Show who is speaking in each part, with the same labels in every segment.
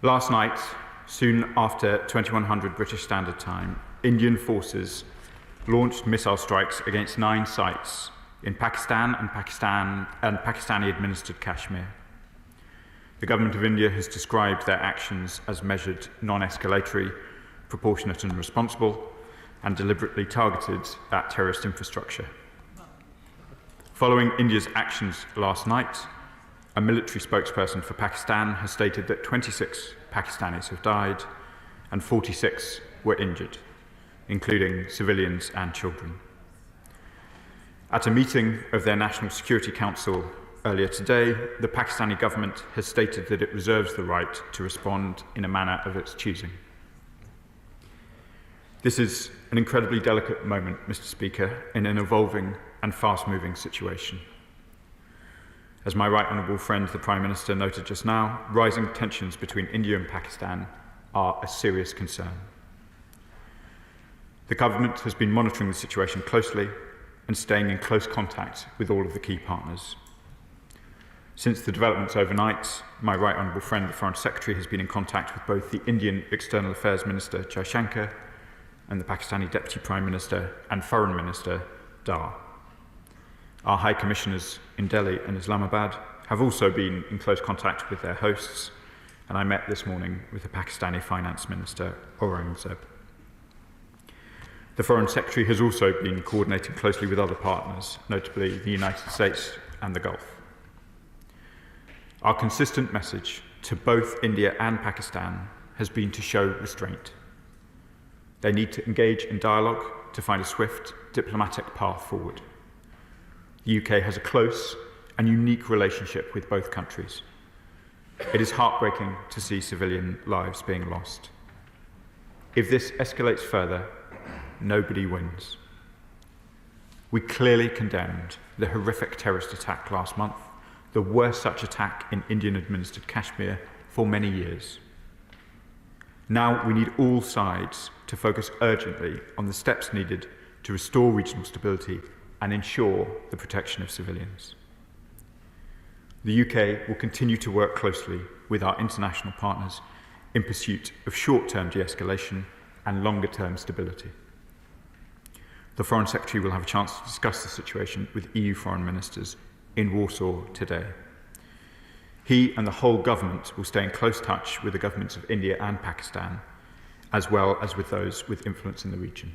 Speaker 1: Last night, soon after 2100 British Standard Time, Indian forces launched missile strikes against 9 sites in Pakistan and Pakistani-administered Kashmir. The government of India has described their actions as measured, non-escalatory, proportionate and responsible, and deliberately targeted at terrorist infrastructure. Following India's actions last night, a military spokesperson for Pakistan has stated that 26 Pakistanis have died and 46 were injured, including civilians and children. At a meeting of their National Security Council earlier today, the Pakistani government has stated that it reserves the right to respond in a manner of its choosing. This is an incredibly delicate moment, Mr. Speaker, in an evolving and fast-moving situation. As my right honourable friend, the Prime Minister, noted just now, rising tensions between India and Pakistan are a serious concern. The government has been monitoring the situation closely and staying in close contact with all of the key partners. Since the developments overnight, my right honourable friend, the Foreign Secretary, has been in contact with both the Indian External Affairs Minister, Jaishankar, and the Pakistani Deputy Prime Minister and Foreign Minister, Dar. Our High Commissioners in Delhi and Islamabad have also been in close contact with their hosts, and I met this morning with the Pakistani Finance Minister, Aurangzeb. The Foreign Secretary has also been coordinating closely with other partners, notably the United States and the Gulf. Our consistent message to both India and Pakistan has been to show restraint. They need to engage in dialogue to find a swift diplomatic path forward. The UK has a close and unique relationship with both countries. It is heartbreaking to see civilian lives being lost. If this escalates further, nobody wins. We clearly condemned the horrific terrorist attack last month, the worst such attack in Indian-administered Kashmir for many years. Now we need all sides to focus urgently on the steps needed to restore regional stability and ensure the protection of civilians. The UK will continue to work closely with our international partners in pursuit of short-term de-escalation and longer-term stability. The Foreign Secretary will have a chance to discuss the situation with EU foreign ministers in Warsaw today. He and the whole government will stay in close touch with the governments of India and Pakistan, as well as with those with influence in the region.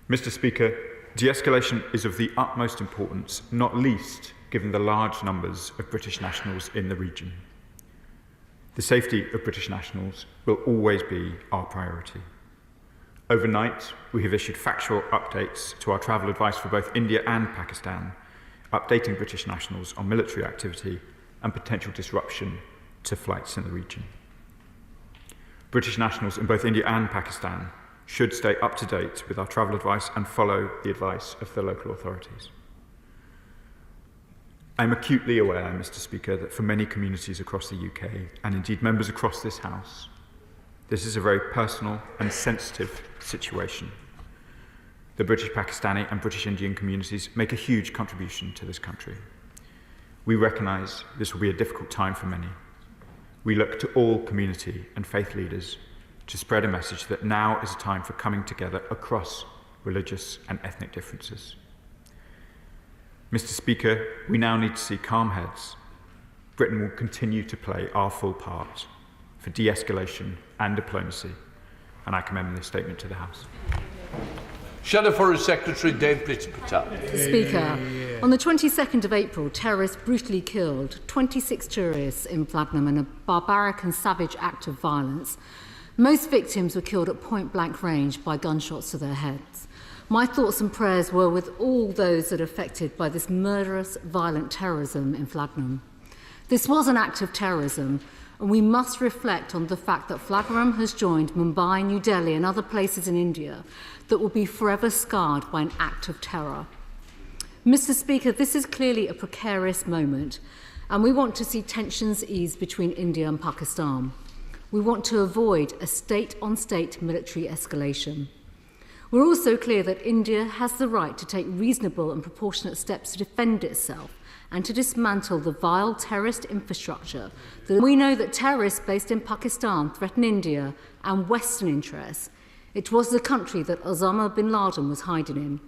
Speaker 1: Mr. Speaker, de-escalation is of the utmost importance, not least given the large numbers of British nationals in the region. The safety of British nationals will always be our priority. Overnight, we have issued factual updates to our travel advice for both India and Pakistan, updating British nationals on military activity and potential disruption to flights in the region. British nationals in both India and Pakistan should stay up to date with our travel advice and follow the advice of the local authorities. I am acutely aware, Mr. Speaker, that for many communities across the UK, and indeed members across this House, this is a very personal and sensitive situation. The British Pakistani and British Indian communities make a huge contribution to this country. We recognise this will be a difficult time for many. We look to all community and faith leaders to spread a message that now is a time for coming together across religious and ethnic differences. Mr. Speaker, we now need to see calm heads. Britain will continue to play our full part for de-escalation and diplomacy, and I commend this statement to the House.
Speaker 2: Shadow Foreign Secretary Dave Patel.
Speaker 3: Speaker, on the 22nd of April, terrorists brutally killed 26 tourists in Vlagnum in a barbaric and savage act of violence. Most victims were killed at point-blank range by gunshots to their heads. My thoughts and prayers were with all those that are affected by this murderous, violent terrorism in Vlagnum. This was an act of terrorism, and we must reflect on the fact that Vlagnum has joined Mumbai, New Delhi and other places in India that will be forever scarred by an act of terror. Mr. Speaker, this is clearly a precarious moment, and we want to see tensions ease between India and Pakistan. We want to avoid a state-on-state military escalation. We're also clear that India has the right to take reasonable and proportionate steps to defend itself and to dismantle the vile terrorist infrastructure. We know that terrorists based in Pakistan threaten India and Western interests. It was the country that Osama bin Laden was hiding in.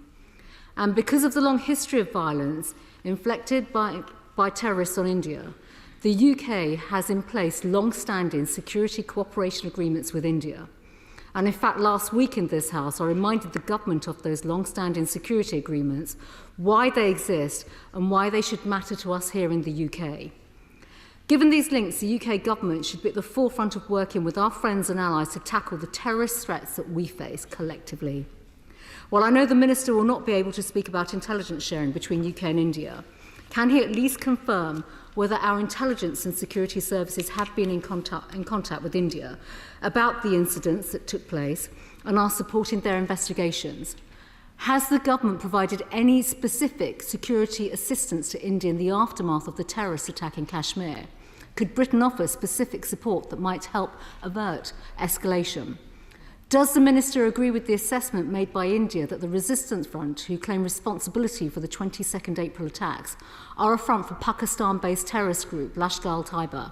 Speaker 3: And because of the long history of violence inflicted by terrorists on India, the UK has in place long-standing security cooperation agreements with India. And in fact, last week in this House, I reminded the government of those long-standing security agreements, why they exist, and why they should matter to us here in the UK. Given these links, the UK government should be at the forefront of working with our friends and allies to tackle the terrorist threats that we face collectively. While I know the Minister will not be able to speak about intelligence sharing between UK and India, can he at least confirm whether our intelligence and security services have been in contact with India about the incidents that took place and are supporting their investigations? Has the government provided any specific security assistance to India in the aftermath of the terrorist attack in Kashmir? Could Britain offer specific support that might help avert escalation? Does the Minister agree with the assessment made by India that the Resistance Front, who claim responsibility for the 22nd April attacks, are a front for Pakistan-based terrorist group Lashkar-e-Taiba?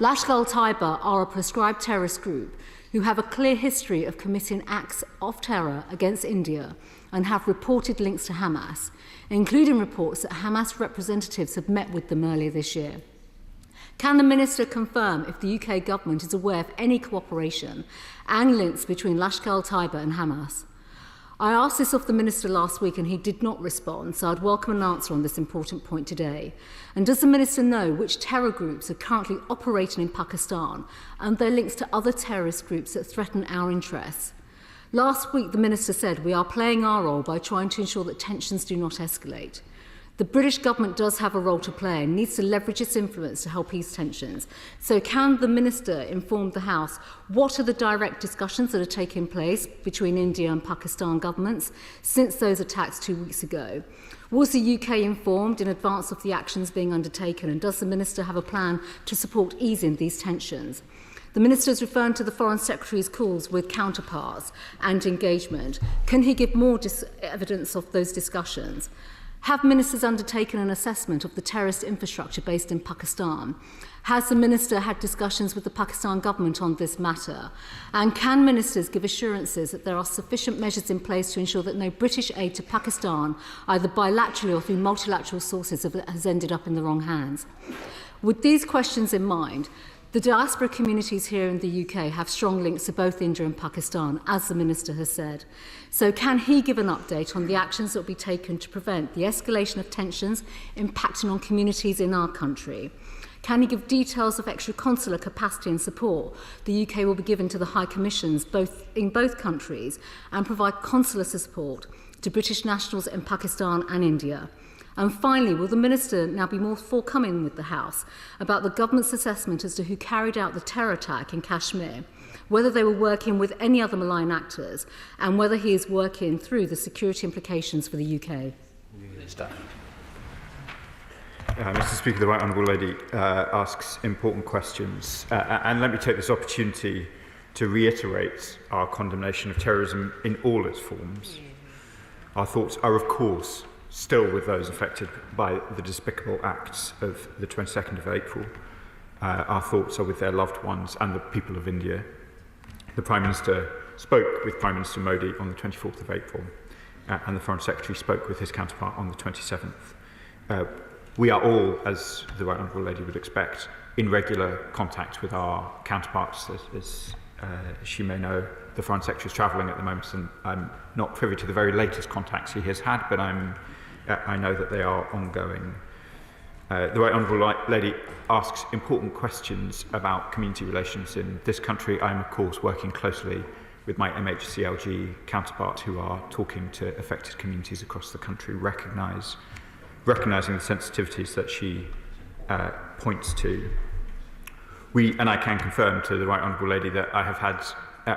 Speaker 3: Lashkar-e-Taiba are a proscribed terrorist group who have a clear history of committing acts of terror against India and have reported links to Hamas, including reports that Hamas representatives have met with them earlier this year. Can the Minister confirm if the UK government is aware of any cooperation and links between Lashkar-e-Taiba and Hamas? I asked this of the Minister last week and he did not respond, so I'd welcome an answer on this important point today. And does the Minister know which terror groups are currently operating in Pakistan and their links to other terrorist groups that threaten our interests? Last week, the Minister said we are playing our role by trying to ensure that tensions do not escalate. The British government does have a role to play and needs to leverage its influence to help ease tensions. So can the Minister inform the House what are the direct discussions that are taking place between India and Pakistan governments since those attacks 2 weeks ago? Was the UK informed in advance of the actions being undertaken, and does the Minister have a plan to support easing these tensions? The Minister is referring to the Foreign Secretary's calls with counterparts and engagement. Can he give more evidence of those discussions? Have ministers undertaken an assessment of the terrorist infrastructure based in Pakistan? Has the Minister had discussions with the Pakistan government on this matter? And can ministers give assurances that there are sufficient measures in place to ensure that no British aid to Pakistan, either bilaterally or through multilateral sources, has ended up in the wrong hands? With these questions in mind, the diaspora communities here in the UK have strong links to both India and Pakistan, as the Minister has said. So can he give an update on the actions that will be taken to prevent the escalation of tensions impacting on communities in our country? Can he give details of extra consular capacity and support the UK will be given to the High Commissions in both countries and provide consular support to British nationals in Pakistan and India? And finally, will the Minister now be more forthcoming with the House about the government's assessment as to who carried out the terror attack in Kashmir, whether they were working with any other malign actors, and whether he is working through the security implications for the UK?
Speaker 1: Mr. Speaker, the Right Honourable Lady asks important questions. And let me take this opportunity to reiterate our condemnation of terrorism in all its forms. Our thoughts are, of course, still with those affected by the despicable acts of the 22nd of April. Our thoughts are with their loved ones and the people of India. The Prime Minister spoke with Prime Minister Modi on the 24th of April, and the Foreign Secretary spoke with his counterpart on the 27th. We are all, as the Right Honourable Lady would expect, in regular contact with our counterparts. As she may know, the Foreign Secretary is travelling at the moment, and I'm not privy to the very latest contacts he has had, but I know that they are ongoing. The Right Honourable Lady asks important questions about community relations in this country. I am, of course, working closely with my MHCLG counterparts who are talking to affected communities across the country, recognising the sensitivities that she points to. And I can confirm to the Right Honourable Lady that I have had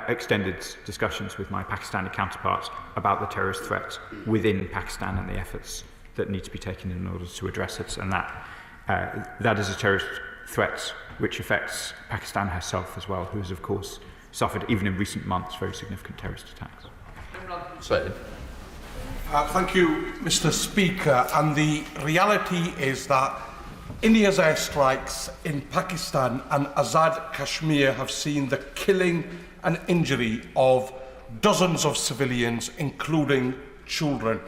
Speaker 1: extended discussions with my Pakistani counterparts about the terrorist threat within Pakistan and the efforts that need to be taken in order to address it, and that is a terrorist threat which affects Pakistan herself as well, who has, of course, suffered, even in recent months, very significant terrorist attacks.
Speaker 4: Thank you, Mr. Speaker. And the reality is that India's airstrikes in Pakistan and Azad Kashmir have seen the killing and injury of dozens of civilians, including children.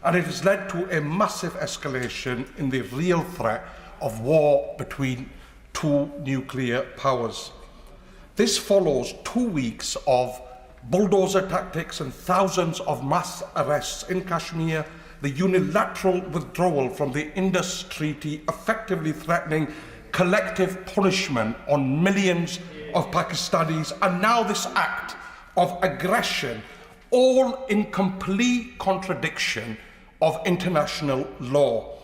Speaker 4: And it has led to a massive escalation in the real threat of war between two nuclear powers. This follows 2 weeks of bulldozer tactics and thousands of mass arrests in Kashmir, the unilateral withdrawal from the Indus Treaty effectively threatening collective punishment on millions of Pakistanis, and now this act of aggression, all in complete contradiction of international law.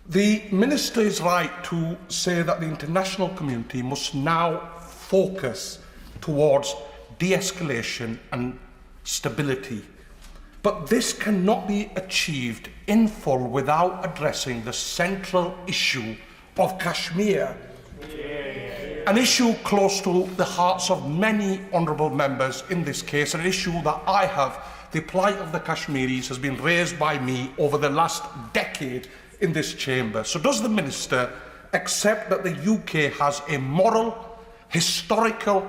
Speaker 4: The Minister is right to say that the international community must now focus towards de-escalation and stability. But this cannot be achieved in full without addressing the central issue of Kashmir, an issue close to the hearts of many honourable members in this case, an issue that I have. The plight of the Kashmiris has been raised by me over the last decade in this chamber. So does the Minister accept that the UK has a moral, historical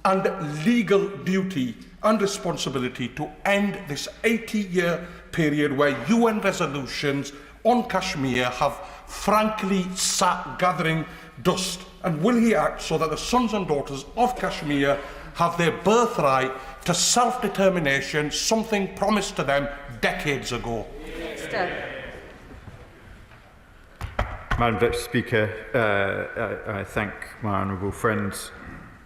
Speaker 4: and legal duty and responsibility to end this 80-year period where UN resolutions on Kashmir have frankly sat gathering dust? And will he act so that the sons and daughters of Kashmir have their birthright to self-determination, something promised to them decades ago?
Speaker 1: Madam Deputy Speaker, I thank my honourable friends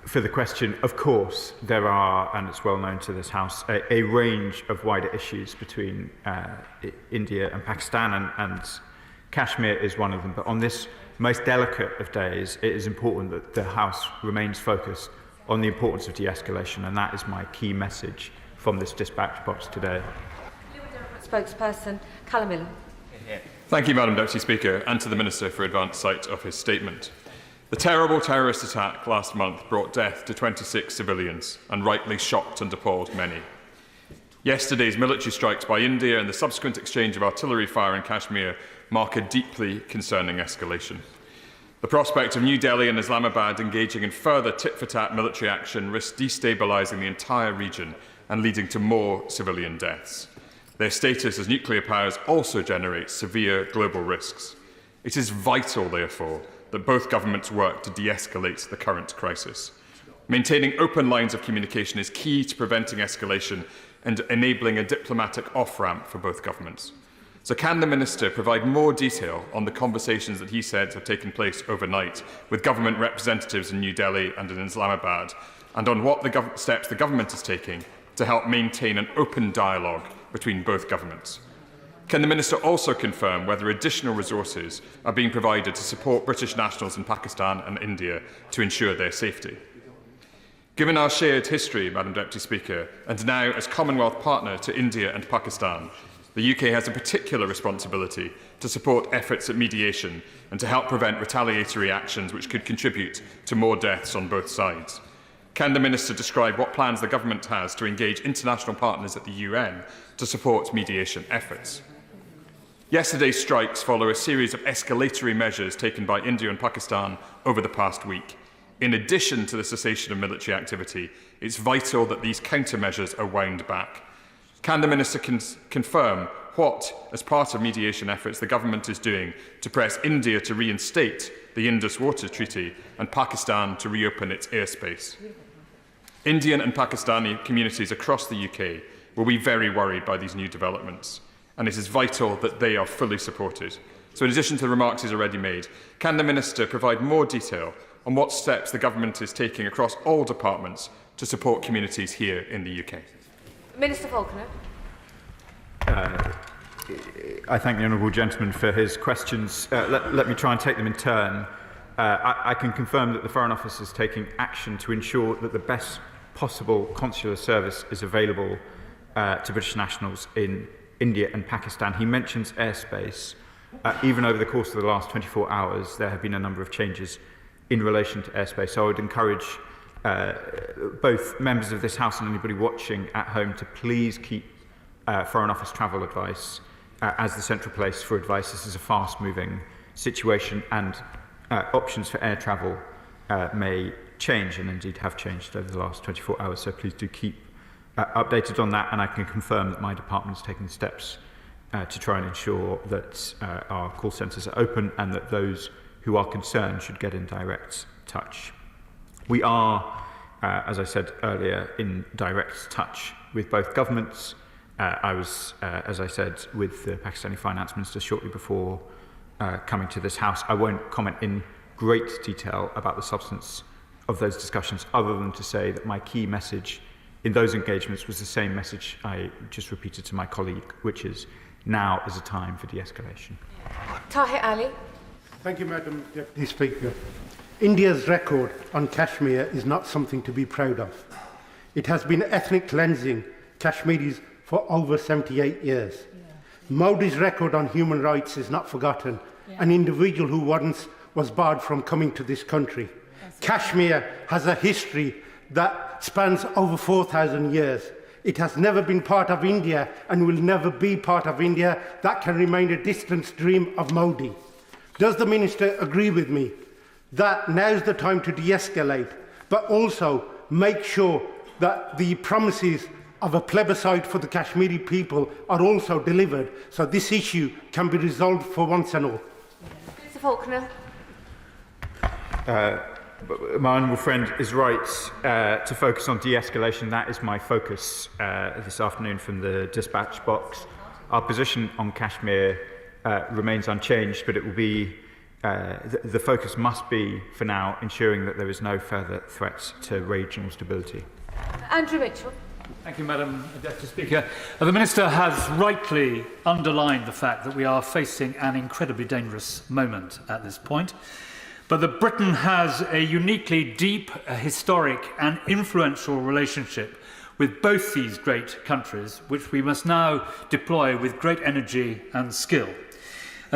Speaker 1: for the question. Of course, there are, and it's well known to this House, a range of wider issues between India and Pakistan, and Kashmir is one of them. But on this most delicate of days, it is important that the House remains focused on the importance of de-escalation, and that is my key message from this dispatch box today.
Speaker 5: Spokesperson Callum Millen.
Speaker 6: Thank you, Madam Deputy Speaker, and to the Minister for advance sight of his statement. The terrible terrorist attack last month brought death to 26 civilians and rightly shocked and appalled many. Yesterday's military strikes by India and the subsequent exchange of artillery fire in Kashmir mark a deeply concerning escalation. The prospect of New Delhi and Islamabad engaging in further tit-for-tat military action risks destabilising the entire region and leading to more civilian deaths. Their status as nuclear powers also generates severe global risks. It is vital, therefore, that both governments work to de-escalate the current crisis. Maintaining open lines of communication is key to preventing escalation and enabling a diplomatic off-ramp for both governments. So can the Minister provide more detail on the conversations that he said have taken place overnight with government representatives in New Delhi and in Islamabad, and on what steps the government is taking to help maintain an open dialogue between both governments? Can the Minister also confirm whether additional resources are being provided to support British nationals in Pakistan and India to ensure their safety? Given our shared history, Madam Deputy Speaker, and now as Commonwealth partner to India and Pakistan, the UK has a particular responsibility to support efforts at mediation and to help prevent retaliatory actions which could contribute to more deaths on both sides. Can the Minister describe what plans the government has to engage international partners at the UN to support mediation efforts? Yesterday's strikes follow a series of escalatory measures taken by India and Pakistan over the past week. In addition to the cessation of military activity, it's vital that these countermeasures are wound back. Can the Minister confirm what, as part of mediation efforts, the government is doing to press India to reinstate the Indus Water Treaty and Pakistan to reopen its airspace? Indian and Pakistani communities across the UK will be very worried by these new developments, and it is vital that they are fully supported. So in addition to the remarks he's already made, can the Minister provide more detail on what steps the government is taking across all departments to support communities here in the UK?
Speaker 5: Minister Falconer.
Speaker 1: I thank the honourable gentleman for his questions. Let me try and take them in turn. I can confirm that the Foreign Office is taking action to ensure that the best possible consular service is available to British nationals in India and Pakistan. He mentions airspace. Even over the course of the last 24 hours, there have been a number of changes in relation to airspace. So I would encourage both members of this House and anybody watching at home to please keep Foreign Office travel advice as the central place for advice. This is a fast-moving situation, and options for air travel may change, and indeed have changed over the last 24 hours. So please do keep updated on that, and I can confirm that my department is taking steps to try and ensure that our call centres are open and that those who are concerned should get in direct touch. We are, as I said earlier, in direct touch with both governments. I was, as I said, with the Pakistani Finance Minister shortly before coming to this House. I won't comment in great detail about the substance of those discussions, other than to say that my key message in those engagements was the same message I just repeated to my colleague, which is now is a time for de-escalation.
Speaker 5: Tahir Ali.
Speaker 7: Thank you, Madam Deputy Speaker. India's record on Kashmir is not something to be proud of. It has been ethnic cleansing Kashmiris for over 78 years. Modi's record on human rights is not forgotten. An individual who once was barred from coming to this country. Kashmir has a history that spans over 4,000 years. It has never been part of India and will never be part of India. That can remain a distant dream of Modi. Does the Minister agree with me that now's the time to de-escalate, but also make sure that the promises of a plebiscite for the Kashmiri people are also delivered, so this issue can be resolved for once and all?
Speaker 5: Mr Faulkner.
Speaker 1: My honourable friend is right to focus on de-escalation. That is my focus this afternoon from the dispatch box. Our position on Kashmir remains unchanged, but it will be the focus must be, for now, ensuring that there is no further threat to regional stability.
Speaker 5: Andrew Mitchell.
Speaker 8: Thank you, Madam Deputy Speaker. The Minister has rightly underlined the fact that we are facing an incredibly dangerous moment at this point, but that Britain has a uniquely deep, historic and influential relationship with both these great countries, which we must now deploy with great energy and skill.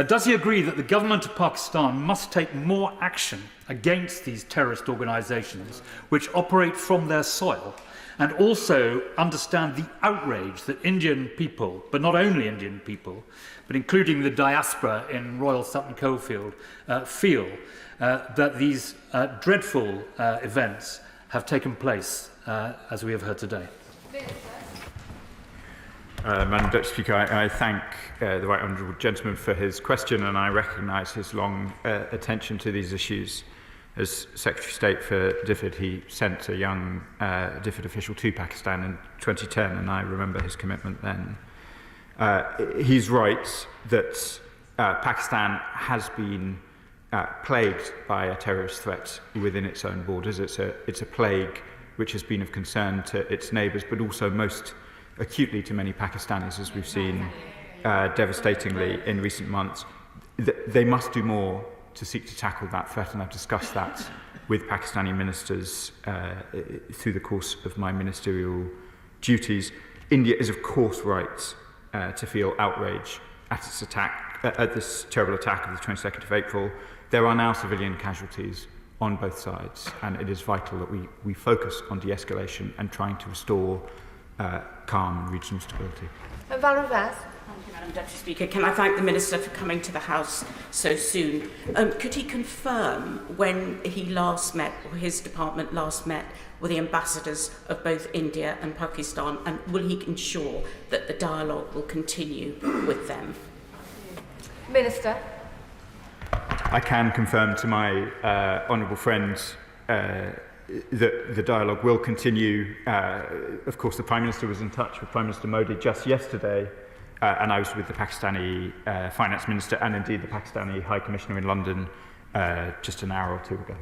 Speaker 8: Does he agree that the government of Pakistan must take more action against these terrorist organisations which operate from their soil, and also understand the outrage that Indian people, but not only Indian people, but including the diaspora in Royal Sutton Coldfield, feel that these dreadful events have taken place, as we have heard today?
Speaker 1: Madam Deputy Speaker, I thank the Right Honourable Gentleman for his question, and I recognise his long attention to these issues. As Secretary of State for DFID, he sent a young DFID official to Pakistan in 2010, and I remember his commitment then. He's right that Pakistan has been plagued by a terrorist threat within its own borders. It's a plague which has been of concern to its neighbours, but also most acutely to many Pakistanis, as we've seen devastatingly in recent months. They must do more to seek to tackle that threat, and I've discussed that with Pakistani ministers through the course of my ministerial duties. India is, of course, right to feel outrage at its attack, at this terrible attack of the 22nd of April. There are now civilian casualties on both sides, and it is vital that we focus on de-escalation and trying to restore calm and regional stability.
Speaker 5: Valerie Vaz.
Speaker 9: Thank you, Madam Deputy Speaker. Can I thank the Minister for coming to the House so soon? Could he confirm when he last met, or his department last met, with the ambassadors of both India and Pakistan, and will he ensure that the dialogue will continue with them?
Speaker 5: Minister.
Speaker 1: I can confirm to my honourable friends that the dialogue will continue. Of course, the Prime Minister was in touch with Prime Minister Modi just yesterday, and I was with the Pakistani Finance Minister and indeed the Pakistani High Commissioner in London just an hour or two ago.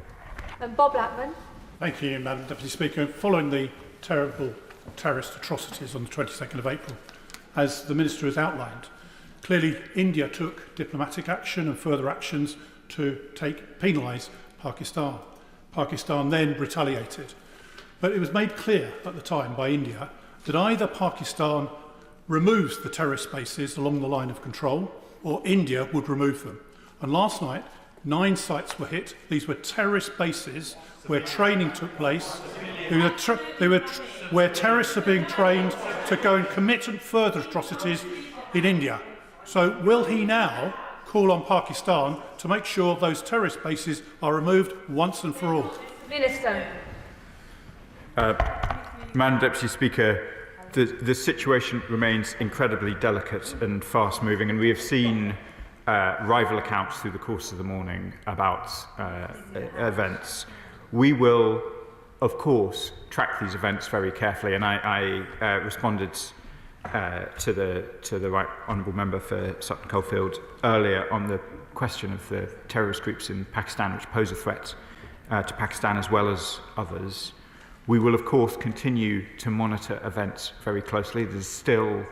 Speaker 5: And Bob Blackman.
Speaker 10: Thank you, Madam Deputy Speaker. Following the terrible terrorist atrocities on the 22nd of April, as the Minister has outlined, clearly India took diplomatic action and further actions to penalise Pakistan. Pakistan then retaliated. But it was made clear at the time by India that either Pakistan removes the terrorist bases along the line of control, or India would remove them. And last night, 9 sites were hit. These were terrorist bases where training took place. where terrorists are being trained to go and commit further atrocities in India. So will he now call on Pakistan to make sure those terrorist bases are removed once and for all?
Speaker 5: Minister.
Speaker 1: Madam Deputy Speaker, the situation remains incredibly delicate and fast-moving, and we have seen rival accounts through the course of the morning about events. We will, of course, track these events very carefully, and I responded to the Right Honourable Member for Sutton Coldfield earlier on the question of the terrorist groups in Pakistan which pose a threat to Pakistan as well as others. We will, of course, continue to monitor events very closely. There's still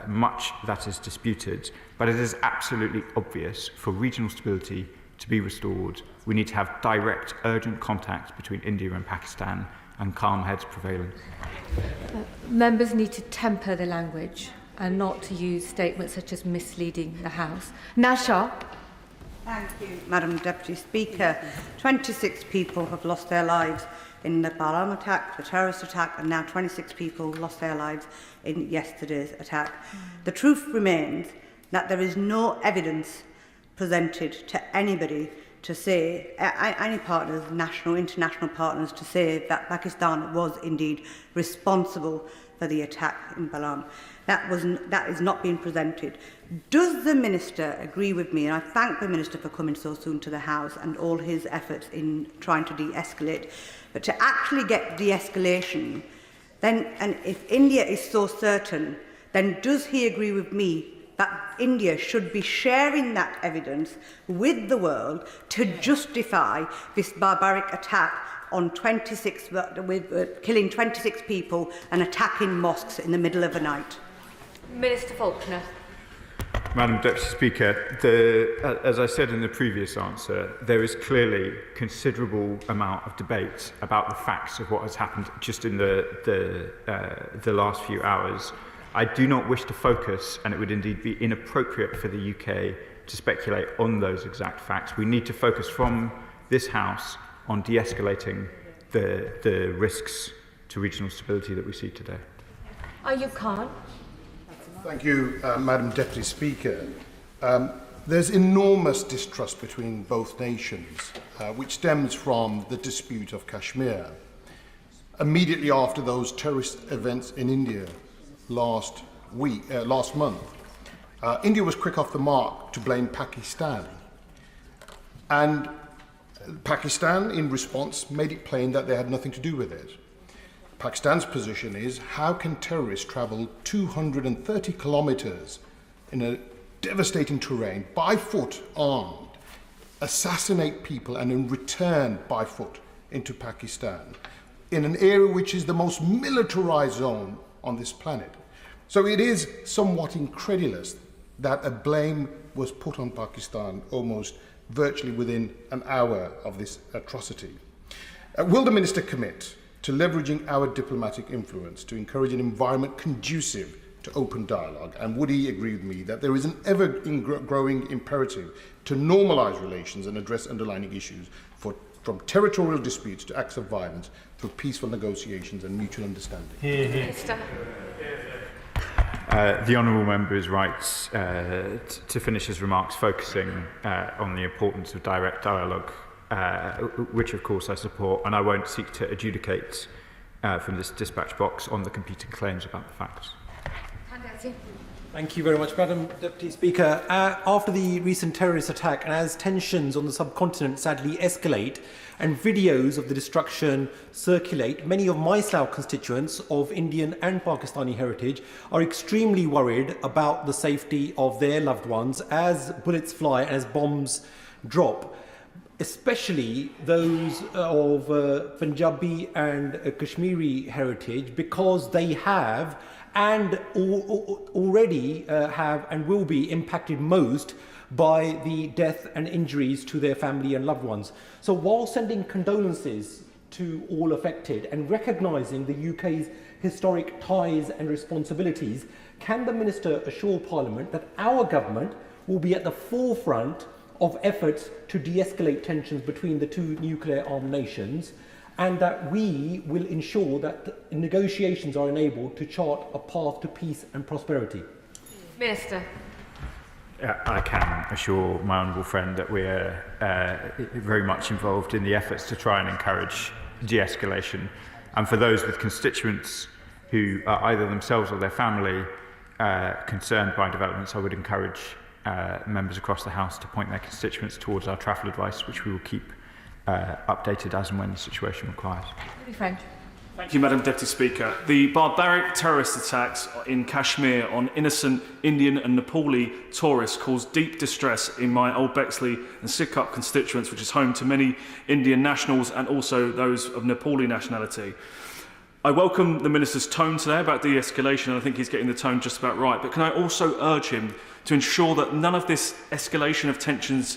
Speaker 1: much that is disputed, but it is absolutely obvious for regional stability to be restored, we need to have direct, urgent contact between India and Pakistan and calm heads prevailing.
Speaker 5: Members need to temper the language and not to use statements such as misleading the House. Nasha.
Speaker 11: Thank you, Madam Deputy Speaker. 26 people have lost their lives in the Balam attack, the terrorist attack, and now 26 people lost their lives in yesterday's attack. The truth remains that there is no evidence presented to anybody to say, any partners, national, international partners, to say that Pakistan was indeed responsible for the attack in Balam. That is not being presented. Does the Minister agree with me, and I thank the Minister for coming so soon to the House and all his efforts in trying to de-escalate, but to actually get de-escalation, then, and if India is so certain, then does he agree with me that India should be sharing that evidence with the world to justify this barbaric attack on killing 26 people and attacking mosques in the middle of the night?
Speaker 5: Minister Faulkner.
Speaker 1: Madam Deputy Speaker, as I said in the previous answer, there is clearly considerable amount of debate about the facts of what has happened just in the last few hours. I do not wish to focus, and it would indeed be inappropriate for the UK to speculate on those exact facts. We need to focus from this House on de-escalating the risks to regional stability that we see today.
Speaker 5: Ayub Khan.
Speaker 12: Thank you, Madam Deputy Speaker. There's enormous distrust between both nations, which stems from the dispute of Kashmir. Immediately after those terrorist events in India last month, India was quick off the mark to blame Pakistan. And Pakistan, in response, made it plain that they had nothing to do with it. Pakistan's position is, how can terrorists travel 230 kilometers in a devastating terrain, by foot, armed, assassinate people, and in return, by foot, into Pakistan, in an area which is the most militarized zone on this planet? So it is somewhat incredulous that a blame was put on Pakistan almost virtually within an hour of this atrocity. Will the Minister commit to leveraging our diplomatic influence to encourage an environment conducive to open dialogue? And would he agree with me that there is an ever-growing imperative to normalise relations and address underlying issues from territorial disputes to acts of violence through peaceful negotiations and mutual understanding?
Speaker 1: The Honourable Member is right to finish his remarks focusing on the importance of direct dialogue, which of course I support, and I won't seek to adjudicate from this dispatch box on the competing claims about the facts.
Speaker 13: Thank you very much, Madam Deputy Speaker. After the recent terrorist attack, and as tensions on the subcontinent sadly escalate and videos of the destruction circulate, many of my Slough constituents of Indian and Pakistani heritage are extremely worried about the safety of their loved ones as bullets fly and as bombs drop, especially those of Punjabi and Kashmiri heritage, because they have and already have and will be impacted most by the death and injuries to their family and loved ones. So while sending condolences to all affected and recognising the UK's historic ties and responsibilities, can the Minister assure Parliament that our government will be at the forefront of efforts to de-escalate tensions between the two nuclear-armed nations, and that we will ensure that negotiations are enabled to chart a path to peace and prosperity?
Speaker 5: Minister.
Speaker 1: I can assure my honourable friend that we are very much involved in the efforts to try and encourage de-escalation. And for those with constituents who are either themselves or their family concerned by developments, I would encourage members across the House to point their constituents towards our travel advice, which we will keep updated as and when the situation requires.
Speaker 5: French.
Speaker 14: Thank you, Madam Deputy Speaker. The barbaric terrorist attacks in Kashmir on innocent Indian and Nepali tourists caused deep distress in my Old Bexley and Sidcup constituents, which is home to many Indian nationals and also those of Nepali nationality. I welcome the Minister's tone today about de-escalation, and I think he's getting the tone just about right. But can I also urge him to ensure that none of this escalation of tensions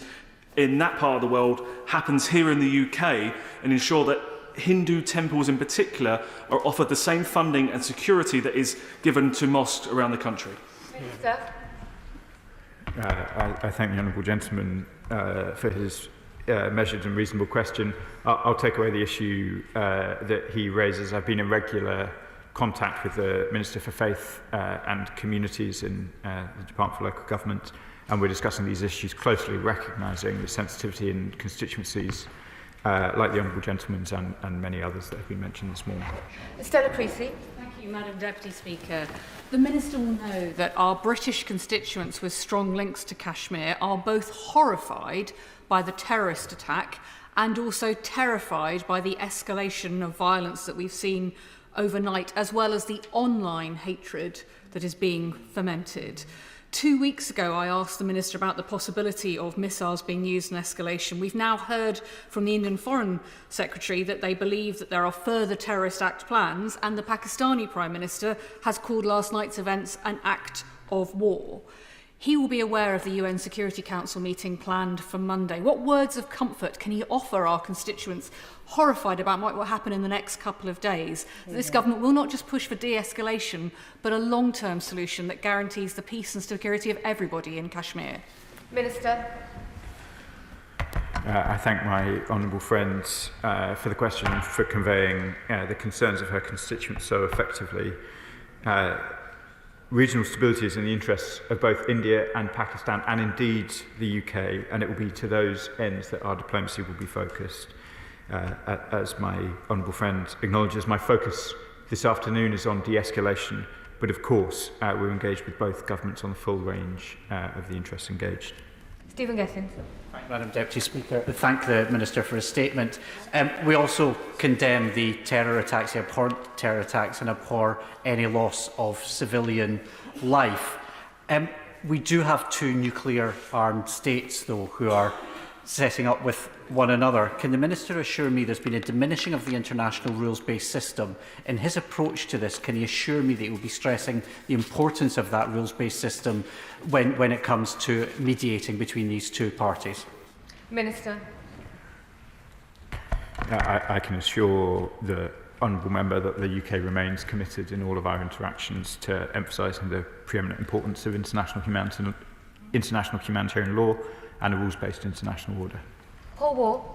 Speaker 14: in that part of the world happens here in the UK, and ensure that Hindu temples in particular are offered the same funding and security that is given to mosques around the country?
Speaker 5: Minister.
Speaker 1: I thank the honourable gentleman for his measured and reasonable question. I'll take away the issue that he raises. I've been in regular contact with the Minister for Faith and Communities in the Department for Local Government, and we're discussing these issues closely, recognising the sensitivity in constituencies like the honourable gentleman's and many others that have been mentioned this morning.
Speaker 5: Stella Creasy.
Speaker 15: Thank you, Madam Deputy Speaker. The Minister will know that our British constituents with strong links to Kashmir are both horrified by the terrorist attack and also terrified by the escalation of violence that we've seen overnight, as well as the online hatred that is being fomented. 2 weeks ago, I asked the Minister about the possibility of missiles being used in escalation. We've now heard from the Indian Foreign Secretary that they believe that there are further terrorist act plans, and the Pakistani Prime Minister has called last night's events an act of war. He will be aware of the UN Security Council meeting planned for Monday. What words of comfort can he offer our constituents horrified about what will happen in the next couple of days? This government will not just push for de-escalation, but a long-term solution that guarantees the peace and security of everybody in Kashmir.
Speaker 5: Minister.
Speaker 1: I thank my honourable friends for the question and for conveying the concerns of her constituents so effectively. Regional stability is in the interests of both India and Pakistan, and indeed the UK, and it will be to those ends that our diplomacy will be focused. As my honourable friend acknowledges, my focus this afternoon is on de-escalation, but of course we're engaged with both governments on the full range of the interests engaged.
Speaker 5: Stephen Gethins.
Speaker 16: Madam Deputy Speaker, I thank the Minister for his statement. We also condemn the terror attacks, the abhorrent terror attacks, and abhor any loss of civilian life. We do have two nuclear-armed states, though, who are setting up with one another. Can the Minister assure me there's been a diminishing of the international rules-based system? In his approach to this, can he assure me that he will be stressing the importance of that rules-based system when it comes to mediating between these two parties?
Speaker 5: Minister.
Speaker 1: I can assure the honourable member that the UK remains committed in all of our interactions to emphasising the preeminent importance of international humanitarian law and a rules-based international order.
Speaker 5: Paul Wall.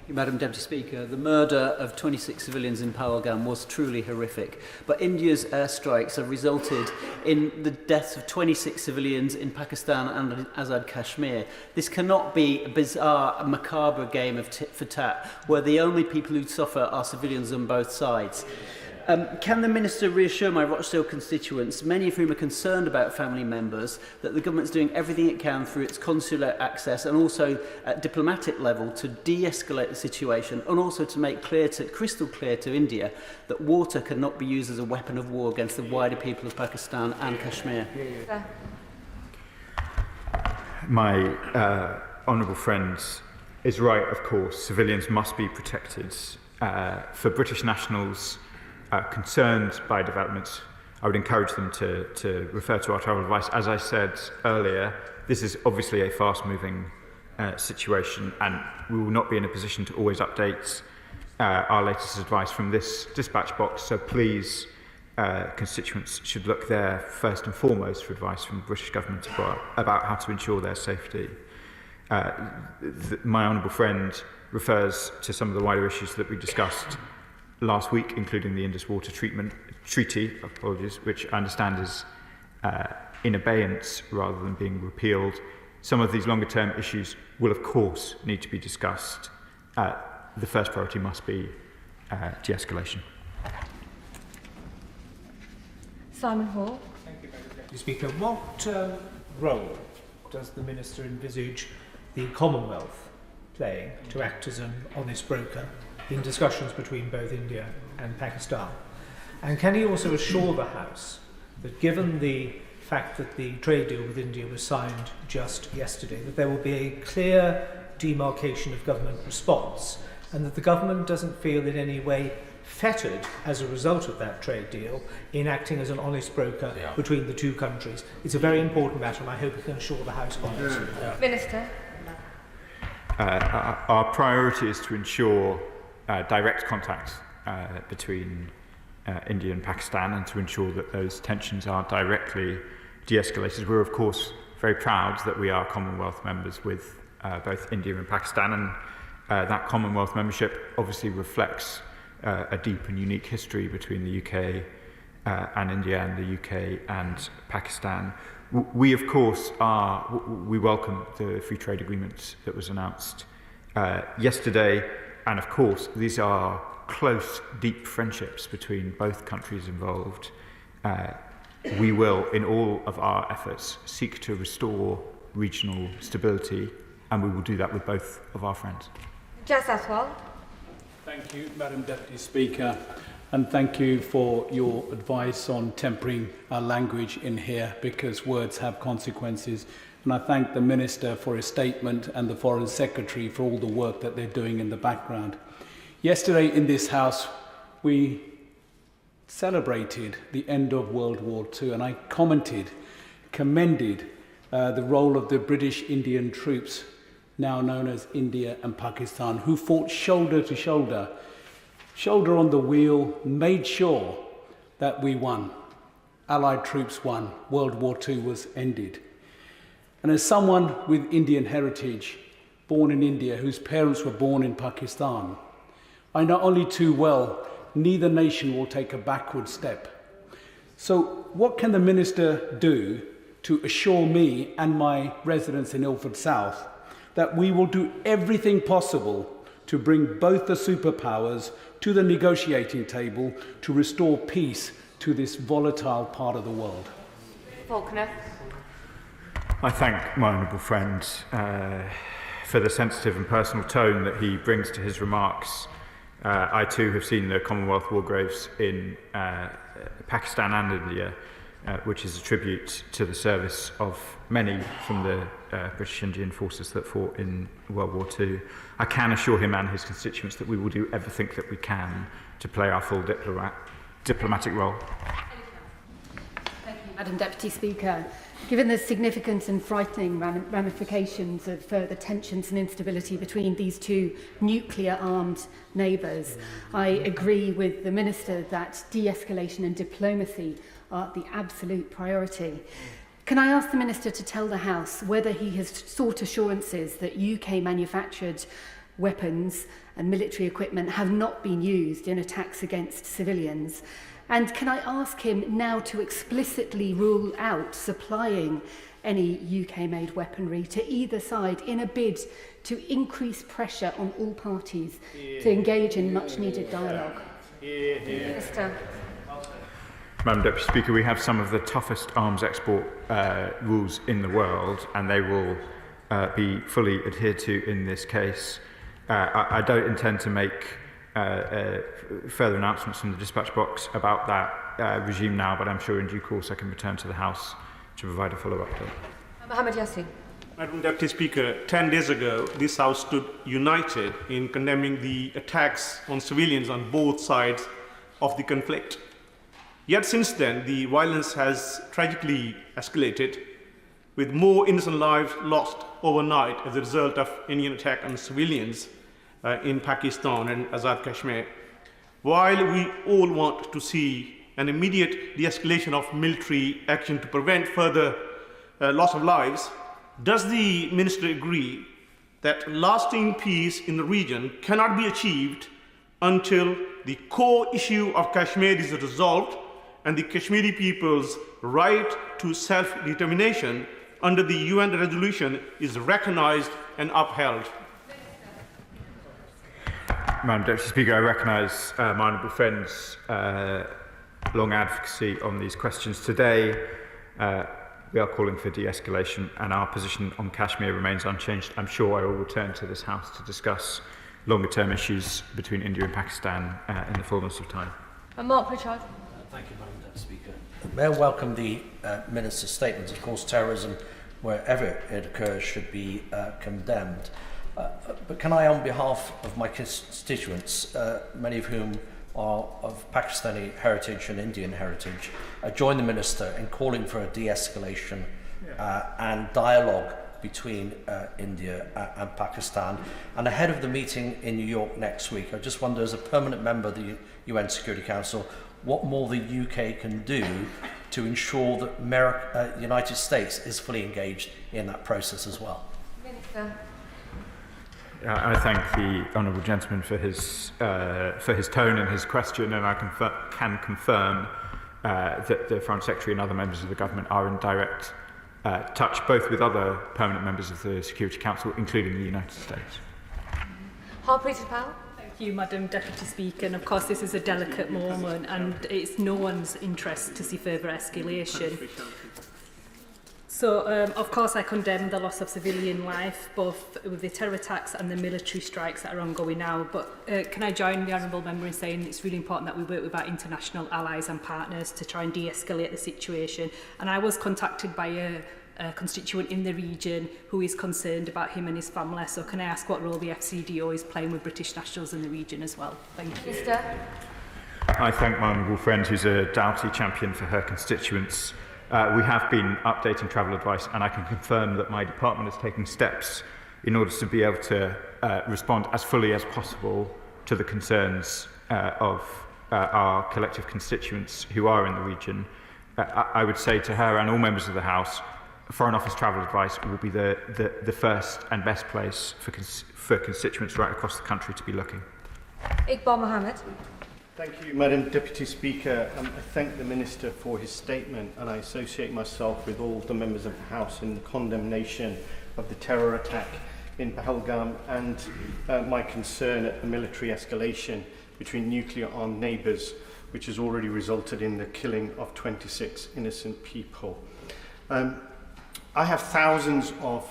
Speaker 17: Madam Deputy Speaker, the murder of 26 civilians in Pahalgam was truly horrific, but India's airstrikes have resulted in the deaths of 26 civilians in Pakistan and Azad Kashmir. This cannot be a bizarre, macabre game of tit for tat, where the only people who suffer are civilians on both sides. Can the Minister reassure my Rochdale constituents, many of whom are concerned about family members, that the government is doing everything it can through its consular access and also at diplomatic level to de-escalate the situation, and also to make crystal clear to India that water cannot be used as a weapon of war against the wider people of Pakistan and Kashmir?
Speaker 1: My honourable friend is right, of course. Civilians must be protected. For British nationals concerned by developments, I would encourage them to refer to our travel advice. As I said earlier, this is obviously a fast-moving situation, and we will not be in a position to always update our latest advice from this dispatch box, so please, constituents should look there first and foremost for advice from the British government about how to ensure their safety. my honourable friend refers to some of the wider issues that we discussed last week, including the Indus Water Treaty, which I understand is in abeyance rather than being repealed. Some of these longer-term issues will, of course, need to be discussed. The first priority must be de-escalation.
Speaker 5: Simon Hall.
Speaker 18: Thank you, Madam Deputy Speaker. What role does the Minister envisage the Commonwealth playing to act as an honest broker in discussions between both India and Pakistan? And can he also assure the House that, given the fact that the trade deal with India was signed just yesterday, that there will be a clear demarcation of government response, and that the government doesn't feel in any way fettered as a result of that trade deal in acting as an honest broker between the two countries? It's a very important matter, and I hope he can assure the House on it.
Speaker 5: Minister.
Speaker 1: Our priority is to ensure direct contact between India and Pakistan, and to ensure that those tensions are directly de-escalated. We're, of course, very proud that we are Commonwealth members with both India and Pakistan, and that Commonwealth membership obviously reflects a deep and unique history between the UK and India, and the UK and Pakistan. We, of course, we welcome the free trade agreement that was announced yesterday, and of course these are close, deep friendships between both countries involved. We will, in all of our efforts, seek to restore regional stability, and we will do that with both of our friends.
Speaker 5: Jazz Aswal.
Speaker 19: Thank you, Madam Deputy Speaker, and thank you for your advice on tempering our language in here, because words have consequences. And I thank the Minister for his statement and the Foreign Secretary for all the work that they're doing in the background. Yesterday in this House, we celebrated the end of World War II, and I commended the role of the British Indian troops, now known as India and Pakistan, who fought shoulder to shoulder, shoulder on the wheel, made sure that we won. Allied troops won. World War II was ended. And as someone with Indian heritage, born in India, whose parents were born in Pakistan, I know only too well neither nation will take a backward step. So what can the Minister do to assure me and my residents in Ilford South that we will do everything possible to bring both the superpowers to the negotiating table to restore peace to this volatile part of the world?
Speaker 5: Faulkner.
Speaker 1: I thank my honourable friend for the sensitive and personal tone that he brings to his remarks. I too have seen the Commonwealth war graves in Pakistan and India, which is a tribute to the service of many from the British Indian forces that fought in World War II. I can assure him and his constituents that we will do everything that we can to play our full diplomatic role.
Speaker 3: Thank you, Madam Deputy Speaker. Given the significant and frightening ramifications of further tensions and instability between these two nuclear-armed neighbours, I agree with the Minister that de-escalation and diplomacy are the absolute priority. Can I ask the Minister to tell the House whether he has sought assurances that UK-manufactured weapons and military equipment have not been used in attacks against civilians? And can I ask him now to explicitly rule out supplying any UK-made weaponry to either side in a bid to increase pressure on all parties to engage in much-needed dialogue?
Speaker 5: Minister.
Speaker 1: Madam Deputy Speaker, we have some of the toughest arms export rules in the world, and they will be fully adhered to in this case. I don't intend to make further announcements from the dispatch box about that regime now, but I'm sure in due course I can return to the House to provide a follow-up update.
Speaker 5: Mohammed Yassin.
Speaker 20: Madam Deputy Speaker, 10 days ago, this House stood united in condemning the attacks on civilians on both sides of the conflict. Yet since then, the violence has tragically escalated, with more innocent lives lost overnight as a result of Indian attack on civilians in Pakistan and Azad Kashmir. While we all want to see an immediate de-escalation of military action to prevent further loss of lives, does the Minister agree that lasting peace in the region cannot be achieved until the core issue of Kashmir is resolved and the Kashmiri people's right to self-determination under the UN resolution is recognized and upheld.
Speaker 1: Madam Deputy Speaker, I recognise my honourable friend's long advocacy on these questions today. We are calling for de-escalation and our position on Kashmir remains unchanged. I'm sure I will return to this House to discuss longer-term issues between India and Pakistan in the fullness of time.
Speaker 5: Mark Pritchard.
Speaker 21: Thank you, Madam Deputy Speaker. May I welcome the Minister's statement. Of course, terrorism, wherever it occurs, should be condemned. But can I, on behalf of my constituents, many of whom are of Pakistani heritage and Indian heritage, join the Minister in calling for a de-escalation and dialogue between India and Pakistan. And ahead of the meeting in New York next week, I just wonder, as a permanent member of the UN Security Council, what more the UK can do to ensure that the United States is fully engaged in that process as well.
Speaker 5: Minister.
Speaker 1: I thank the honourable gentleman for his tone in his question, and I can confirm that the Foreign Secretary and other members of the government are in direct touch both with other permanent members of the Security Council, including the United States.
Speaker 5: Harpreet Powell.
Speaker 22: Thank you, Madam Deputy Speaker. And of course, this is a delicate moment, and it's no one's interest to see further escalation. So, of course, I condemn the loss of civilian life, both with the terror attacks and the military strikes that are ongoing now. But can I join the honourable member in saying it's really important that we work with our international allies and partners to try and de-escalate the situation. And I was contacted by a constituent in the region who is concerned about him and his family. So can I ask what role the FCDO is playing with British nationals in the region as well? Thank you.
Speaker 5: Minister.
Speaker 1: I thank my honourable friend, who's a doughty champion for her constituents. We have been updating travel advice, and I can confirm that my department is taking steps in order to be able to respond as fully as possible to the concerns of our collective constituents who are in the region. I would say to her and all members of the House, Foreign Office travel advice will be the first and best place for constituents right across the country to be looking.
Speaker 5: Iqbal Mohammed.
Speaker 23: Thank you, Madam Deputy Speaker. I thank the Minister for his statement, and I associate myself with all the members of the House in the condemnation of the terror attack in Pahalgam and my concern at the military escalation between nuclear-armed neighbours, which has already resulted in the killing of 26 innocent people. I have thousands of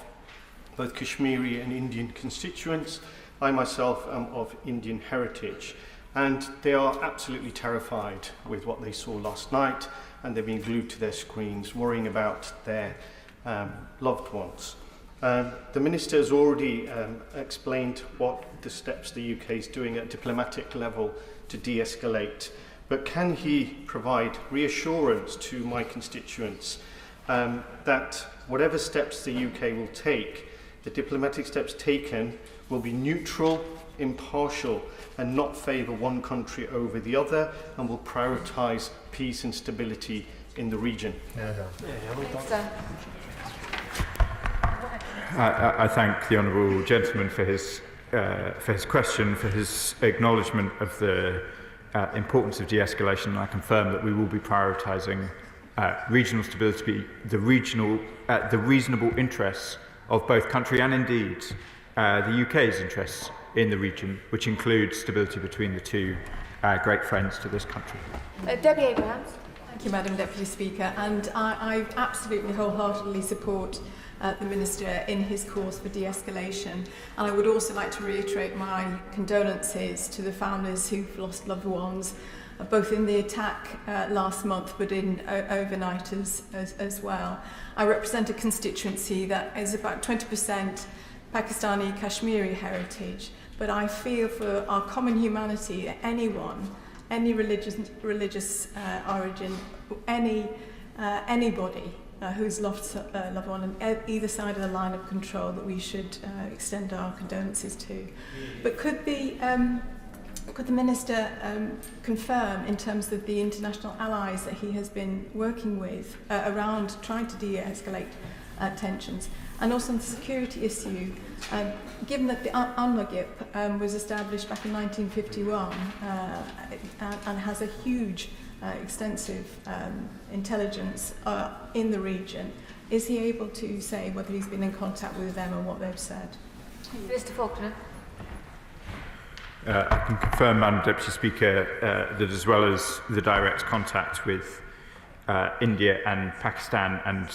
Speaker 23: both Kashmiri and Indian constituents. I myself am of Indian heritage. And they are absolutely terrified with what they saw last night, and they've been glued to their screens, worrying about their loved ones. The Minister has already explained what the steps the UK is doing at diplomatic level to de-escalate, but can he provide reassurance to my constituents that whatever steps the UK will take, the diplomatic steps taken will be neutral, impartial, and not favour one country over the other, and will prioritise peace and stability in the region?
Speaker 1: I thank the honourable gentleman for his question, for his acknowledgement of the importance of de-escalation. I confirm that we will be prioritising regional stability, the reasonable interests of both country and indeed the UK's interests in the region, which includes stability between the two great friends to this country.
Speaker 5: Debbie Abrahams.
Speaker 24: Thank you, Madam Deputy Speaker. And I absolutely wholeheartedly support the Minister in his calls for de-escalation. And I would also like to reiterate my condolences to the families who've lost loved ones, both in the attack last month, but in overnight as well. I represent a constituency that is about 20% Pakistani Kashmiri heritage, but I feel for our common humanity that anyone, any religious origin, anybody who's lost a loved one on either side of the line of control, that we should extend our condolences to. But could the Minister confirm, in terms of the international allies that he has been working with around trying to de-escalate tensions, And also on the security issue, given that the UNMAGIP was established back in 1951 and has a huge, extensive intelligence in the region, is he able to say whether he's been in contact with them and what they've said?
Speaker 5: Mr. Faulkner.
Speaker 1: I can confirm, Madam Deputy Speaker, that as well as the direct contact with India and Pakistan and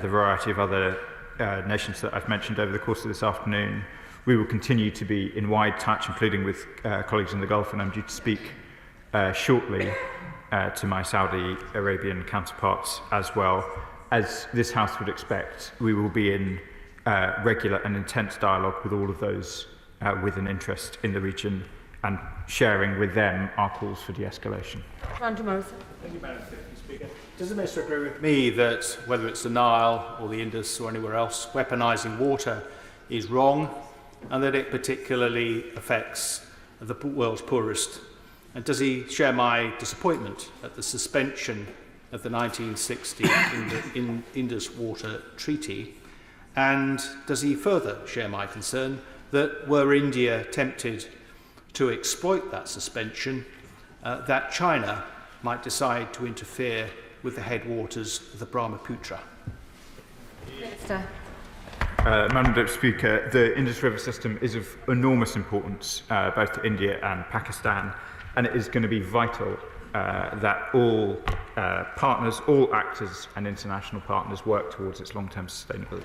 Speaker 1: the variety of other nations that I've mentioned over the course of this afternoon, we will continue to be in wide touch, including with colleagues in the Gulf, and I'm due to speak shortly to my Saudi Arabian counterparts as well. As this House would expect, we will be in regular and intense dialogue with all of those with an interest in the region and sharing with them our calls for de-escalation.
Speaker 5: Thank you, Madam
Speaker 2: Deputy Speaker. Does the Minister agree with me that whether it's the Nile or the Indus or anywhere else, weaponising water is wrong and that it particularly affects the world's poorest? And does he share my disappointment at the suspension of the 1960 Indus Water Treaty? And does he further share my concern that were India tempted to exploit that suspension, that China might decide to interfere with the headwaters of the Brahmaputra?
Speaker 5: Minister.
Speaker 1: Madam Deputy Speaker, the Indus River system is of enormous importance both to India and Pakistan, and it is going to be vital that all partners, all actors and international partners work towards its long-term sustainability.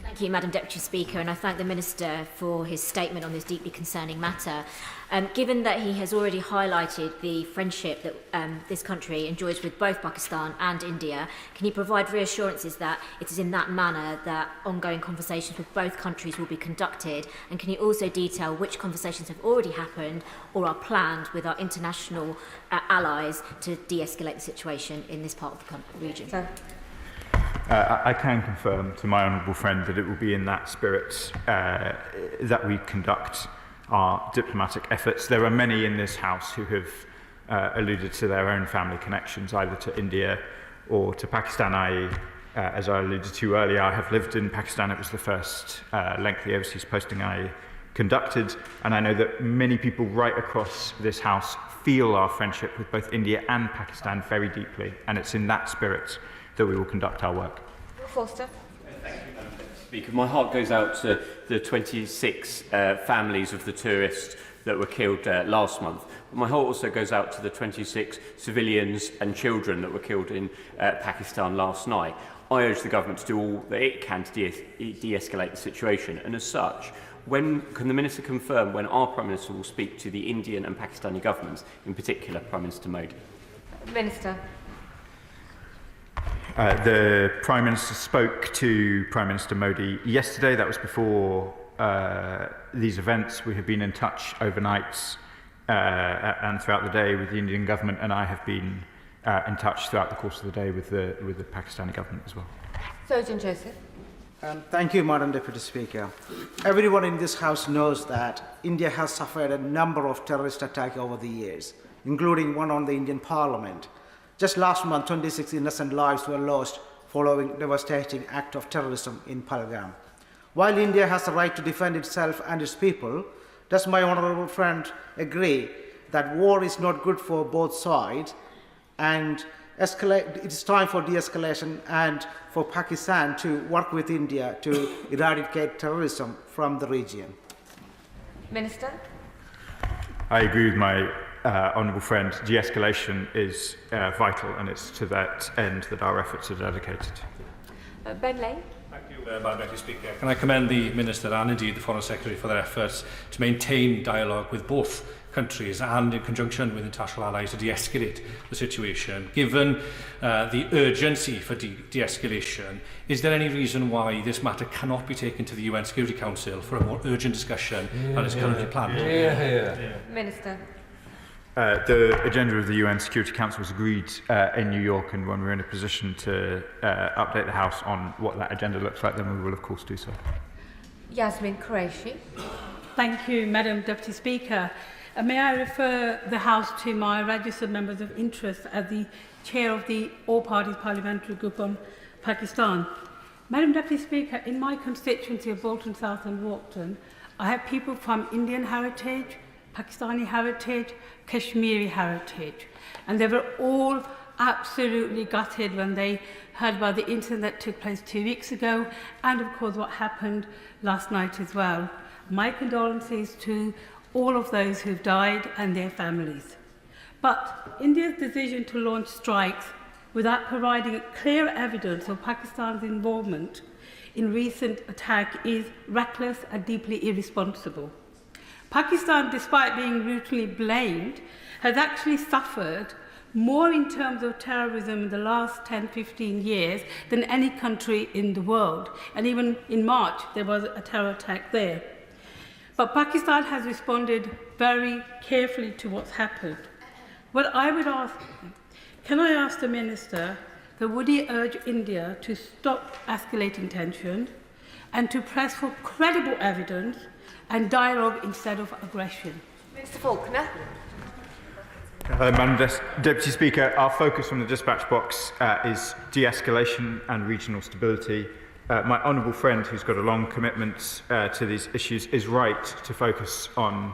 Speaker 4: Thank you, Madam Deputy Speaker, and I thank the Minister for his statement on this deeply concerning matter. Given that he has already highlighted the friendship that this country enjoys with both Pakistan and India, can he provide reassurances that it is in that manner that ongoing conversations with both countries will be conducted? And can he also detail which conversations have already happened or are planned with our international allies to de-escalate the situation in this part of the region?
Speaker 1: I can confirm to my honourable friend that it will be in that spirit that we conduct our diplomatic efforts. There are many in this House who have alluded to their own family connections, either to India or to Pakistan. As I alluded to earlier, I have lived in Pakistan. It was the first lengthy overseas posting I conducted, and I know that many people right across this House feel our friendship with both India and Pakistan very deeply, and it's in that spirit that we will conduct our work.
Speaker 5: Foster.
Speaker 6: Thank you, Madam Speaker. My heart goes out to the 26 families of the tourists that were killed last month. But my heart also goes out to the 26 civilians and children that were killed in Pakistan last night. I urge the government to do all that it can to de-escalate the situation, and as such, when can the Minister confirm when our Prime Minister will speak to the Indian and Pakistani governments, in particular Prime Minister Modi?
Speaker 5: Minister.
Speaker 1: The Prime Minister spoke to Prime Minister Modi yesterday. That was before these events. We have been in touch overnight and throughout the day with the Indian government, and I have been in touch throughout the course of the day with the Pakistani government as well.
Speaker 5: Surgeon Joseph.
Speaker 7: Thank you, Madam Deputy Speaker. Everyone in this House knows that India has suffered a number of terrorist attacks over the years, including one on the Indian Parliament. Just last month, 26 innocent lives were lost following a devastating act of terrorism in Pahalgam. While India has the right to defend itself and its people, does my honourable friend agree that war is not good for both sides and it's time for de-escalation and for Pakistan to work with India to eradicate terrorism from the region?
Speaker 5: Minister.
Speaker 1: I agree with my honourable friend. De-escalation is vital, and it's to that end that our efforts are dedicated.
Speaker 5: Ben Lane.
Speaker 25: Thank you, Madam Deputy Speaker. Can I commend the Minister and indeed the Foreign Secretary for their efforts to maintain dialogue with both countries and in conjunction with international allies to de-escalate the situation. Given the urgency for de-escalation, is there any reason why this matter cannot be taken to the UN Security Council for a more urgent discussion than is currently planned?
Speaker 5: Minister.
Speaker 1: The agenda of the UN Security Council was agreed in New York, and when we're in a position to update the House on what that agenda looks like, then we will of course do so.
Speaker 5: Yasmin Qureshi.
Speaker 26: Thank you, Madam Deputy Speaker. May I refer the House to my registered members of interest as the chair of the All Parties Parliamentary Group on Pakistan. Madam Deputy Speaker, in my constituency of Bolton South and Walkden, I have people from Indian heritage, Pakistani heritage, Kashmiri heritage, and they were all absolutely gutted when they heard about the incident that took place 2 weeks ago, and of course what happened last night as well. My condolences to all of those who've died and their families. But India's decision to launch strikes without providing clear evidence of Pakistan's involvement in recent attack is reckless and deeply irresponsible. Pakistan, despite being routinely blamed, has actually suffered more in terms of terrorism in the last 10-15 years than any country in the world. And even in March, there was a terror attack there. But Pakistan has responded very carefully to what's happened. What I would ask, can I ask the Minister that would he urge India to stop escalating tension and to press for credible evidence and dialogue instead of aggression?
Speaker 5: Mr Faulkner.
Speaker 1: Madam Deputy Speaker, our focus from the dispatch box is de-escalation and regional stability. My honourable friend, who's got a long commitment to these issues, is right to focus on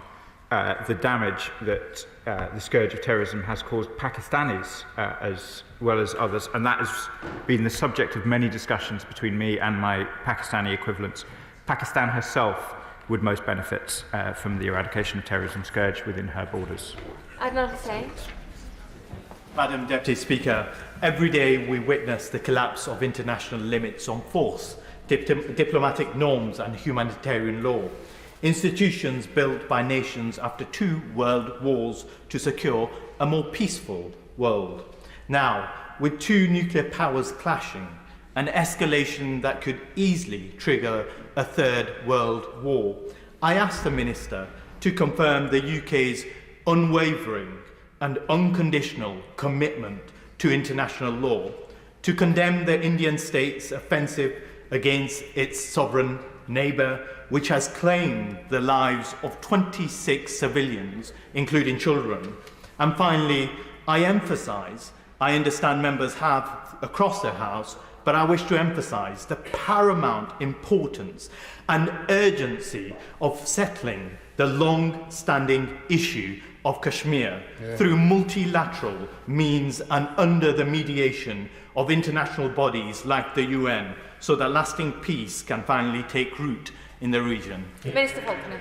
Speaker 1: the damage that the scourge of terrorism has caused Pakistanis as well as others, and that has been the subject of many discussions between me and my Pakistani equivalents. Pakistan herself would most benefit from the eradication of terrorism scourge within her borders.
Speaker 5: Adnan Hussain.
Speaker 8: Madam Deputy Speaker, every day we witness the collapse of international limits on force, diplomatic norms and humanitarian law. Institutions built by nations after 2 world wars to secure a more peaceful world. Now, with 2 nuclear powers clashing, an escalation that could easily trigger a 3rd world war, I ask the Minister to confirm the UK's unwavering and unconditional commitment to international law, to condemn the Indian state's offensive against its sovereign neighbour, which has claimed the lives of 26 civilians, including children. And finally, I understand members have across the House, but I wish to emphasise the paramount importance and urgency of settling the long-standing issue of Kashmir through multilateral means and under the mediation of international bodies like the UN, so that lasting peace can finally take root in the region.
Speaker 5: Minister Faulkner.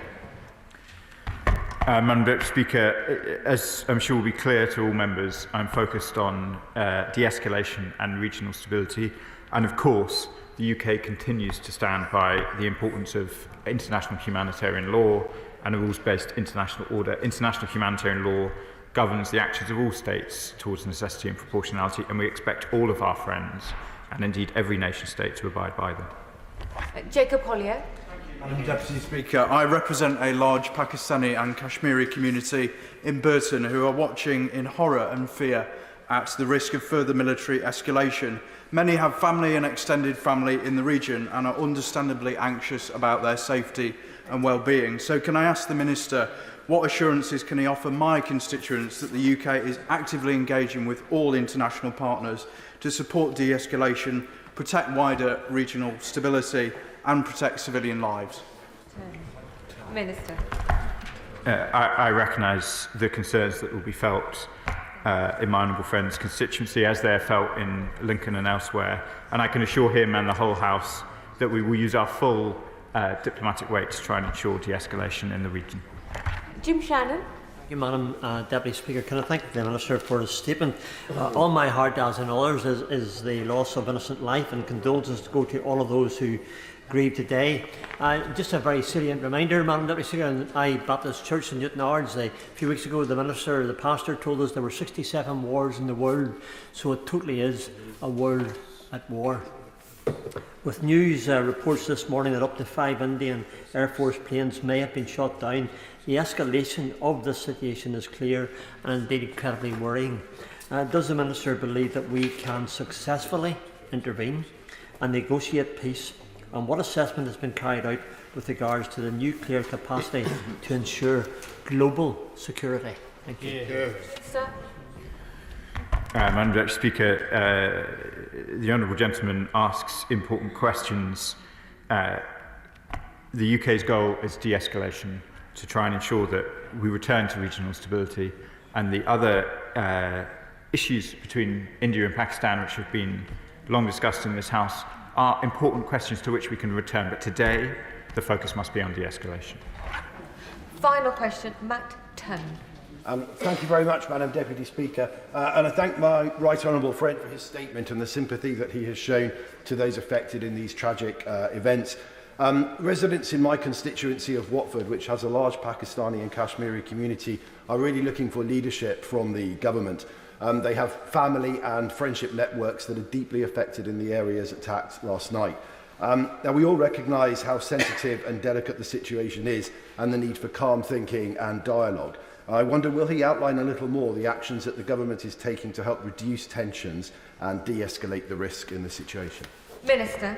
Speaker 1: Madam Deputy Speaker, as I'm sure will be clear to all members, I'm focused on de-escalation and regional stability, and of course the UK continues to stand by the importance of international humanitarian law and a rules-based international order. International humanitarian law governs the actions of all states towards necessity and proportionality, and we expect all of our friends, and indeed every nation-state, to abide by them.
Speaker 5: Jacob Collier.
Speaker 9: Madam Deputy Speaker, I represent a large Pakistani and Kashmiri community in Burton who are watching in horror and fear at the risk of further military escalation. Many have family and extended family in the region and are understandably anxious about their safety and well-being. So can I ask the Minister, what assurances can he offer my constituents that the UK is actively engaging with all international partners to support de-escalation, protect wider regional stability and protect civilian lives?
Speaker 5: Minister.
Speaker 1: I recognise the concerns that will be felt in my honourable friend's constituency as they're felt in Lincoln and elsewhere, and I can assure him and the whole House that we will use our full diplomatic weight to try and ensure de-escalation in the region.
Speaker 5: Jim Shannon.
Speaker 10: Thank you, Madam Deputy Speaker. Can I thank the Minister for his statement? On my heart, as in others, is the loss of innocent life, and condolences to go to all of those who grieve today. Just a very salient reminder, Madam Deputy Speaker, in I Baptist Church in Newton Ards, a few weeks ago the pastor told us there were 67 wars in the world, so it totally is a world at war. With news reports this morning that up to 5 Indian Air Force planes may have been shot down, the escalation of this situation is clear and indeed incredibly worrying. Does the Minister believe that we can successfully intervene and negotiate peace? And what assessment has been carried out with regards to the nuclear capacity to ensure global security? Thank you.
Speaker 5: Sir.
Speaker 1: Madam Deputy Speaker, the Honourable Gentleman asks important questions. The UK's goal is de-escalation, to try and ensure that we return to regional stability, and the other issues between India and Pakistan, which have been long discussed in this House, are important questions to which we can return. But today, the focus must be on de-escalation.
Speaker 5: Final question, Matt Turn.
Speaker 11: Thank you very much, Madam Deputy Speaker. And I thank my right honourable friend for his statement and the sympathy that he has shown to those affected in these tragic events. Residents in my constituency of Watford, which has a large Pakistani and Kashmiri community, are really looking for leadership from the government. They have family and friendship networks that are deeply affected in the areas attacked last night. Now, we all recognise how sensitive and delicate the situation is and the need for calm thinking and dialogue. I wonder, will he outline a little more the actions that the government is taking to help reduce tensions and de-escalate the risk in the situation?
Speaker 5: Minister.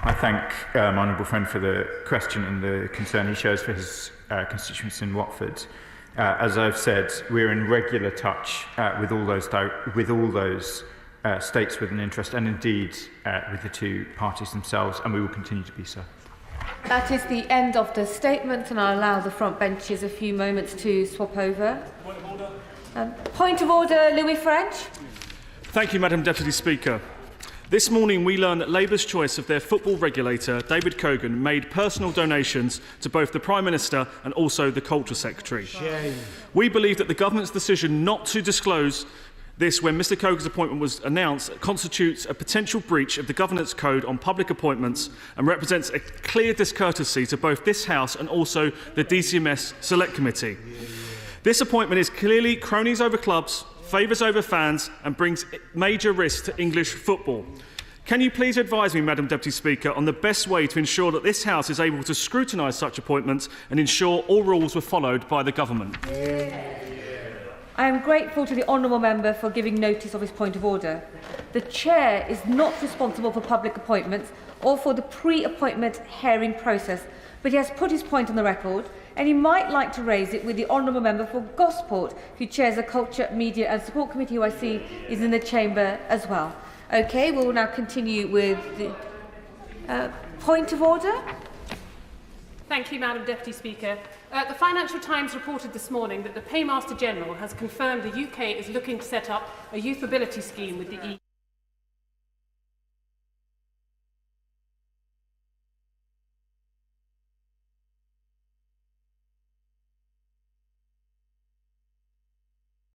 Speaker 1: I thank my honourable friend for the question and the concern he shows for his constituents in Watford. As I've said, we're in regular touch with all those states with an interest, and indeed with the two parties themselves, and we will continue to be so.
Speaker 5: That is the end of the statement, and I'll allow the front benches a few moments to swap over.
Speaker 12: Point of order.
Speaker 5: Point of order, Louis French.
Speaker 12: Thank you, Madam Deputy Speaker. This morning we learned that Labour's choice of their football regulator, David Cogan, made personal donations to both the Prime Minister and also the Culture Secretary. Shame. We believe that the government's decision not to disclose this when Mr Cogan's appointment was announced constitutes a potential breach of the Governance Code on public appointments and represents a clear discourtesy to both this House and also the DCMS Select Committee. This appointment is clearly cronies over clubs, favours over fans and brings major risk to English football. Can you please advise me, Madam Deputy Speaker, on the best way to ensure that this House is able to scrutinise such appointments and ensure all rules were followed by the government?
Speaker 5: I am grateful to the honourable member for giving notice of his point of order. The Chair is not responsible for public appointments or for the pre-appointment hearing process, but he has put his point on the record, and he might like to raise it with the honourable member for Gosport, who chairs the Culture, Media and Support Committee, who I see is in the chamber as well. OK, we will now continue with the point of order.
Speaker 22: Thank you, Madam Deputy Speaker. The Financial Times reported this morning that the Paymaster General has confirmed the UK is looking to set up a youth mobility scheme with the EU.